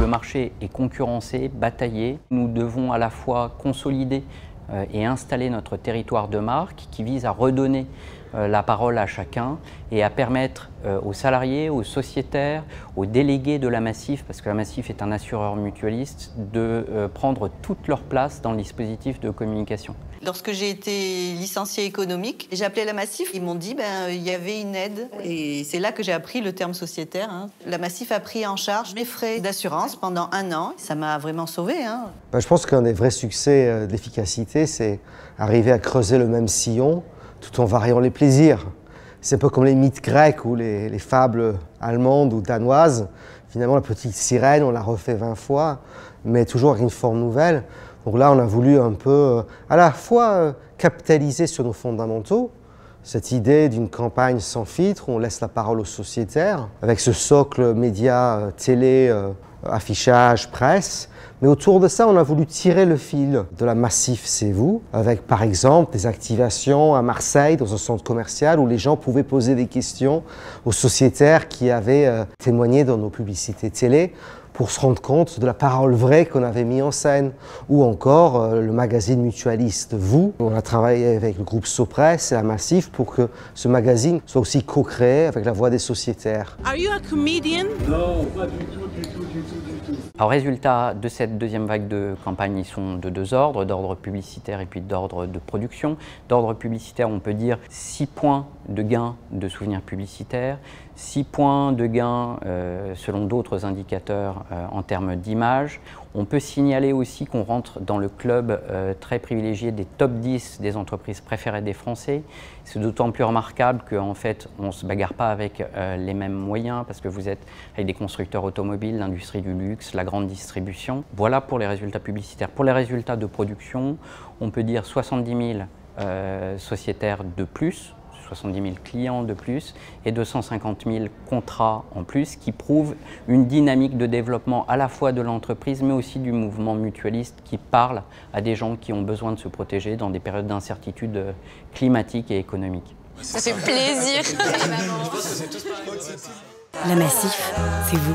Le marché est concurrencé, bataillé. Nous devons à la fois consolider et installer notre territoire de marque qui vise à redonner la parole à chacun et à permettre aux salariés, aux sociétaires, aux délégués de la Massif, parce que la Massif est un assureur mutualiste, de prendre toute leur place dans le dispositif de communication. Lorsque j'ai été licenciée économique, j'ai appelé la Massif. Ils m'ont dit il y avait une aide. Et c'est là que j'ai appris le terme sociétaire. La Massif a pris en charge mes frais d'assurance pendant 1 an. Ça m'a vraiment sauvée. Je pense qu'un des vrais succès d'efficacité, c'est arriver à creuser le même sillon tout en variant les plaisirs. C'est un peu comme les mythes grecs ou les fables allemandes ou danoises. Finalement, la petite sirène, on la refait 20 fois, mais toujours avec une forme nouvelle. Donc là, on a voulu un peu à la fois capitaliser sur nos fondamentaux, cette idée d'une campagne sans filtre où on laisse la parole aux sociétaires, avec ce socle média, télé, affichage, presse. Mais autour de ça, on a voulu tirer le fil de la Massif C'est Vous, avec par exemple des activations à Marseille, dans un centre commercial, où les gens pouvaient poser des questions aux sociétaires qui avaient témoigné dans nos publicités télé, pour se rendre compte de la parole vraie qu'on avait mis en scène. Ou encore le magazine mutualiste Vous. On a travaillé avec le groupe Sopress et la Massif pour que ce magazine soit aussi co-créé avec la voix des sociétaires. Are you a comedian? Non, pas du tout. Alors, résultat de cette deuxième vague de campagne, ils sont de 2 ordres, d'ordre publicitaire et puis d'ordre de production. D'ordre publicitaire, on peut dire 6 points de gain de souvenirs publicitaires, 6 points de gain selon d'autres indicateurs en termes d'image. On peut signaler aussi qu'on rentre dans le club très privilégié des top 10 des entreprises préférées des Français. C'est d'autant plus remarquable qu'en fait, on ne se bagarre pas avec les mêmes moyens parce que vous êtes avec des constructeurs automobiles, l'industrie du luxe, la grande distribution. Voilà pour les résultats publicitaires. Pour les résultats de production, on peut dire 70 000 sociétaires de plus, 70 000 clients de plus et 250 000 contrats en plus qui prouvent une dynamique de développement à la fois de l'entreprise mais aussi du mouvement mutualiste qui parle à des gens qui ont besoin de se protéger dans des périodes d'incertitude climatique et économique. Ça fait plaisir. La Massif, c'est vous.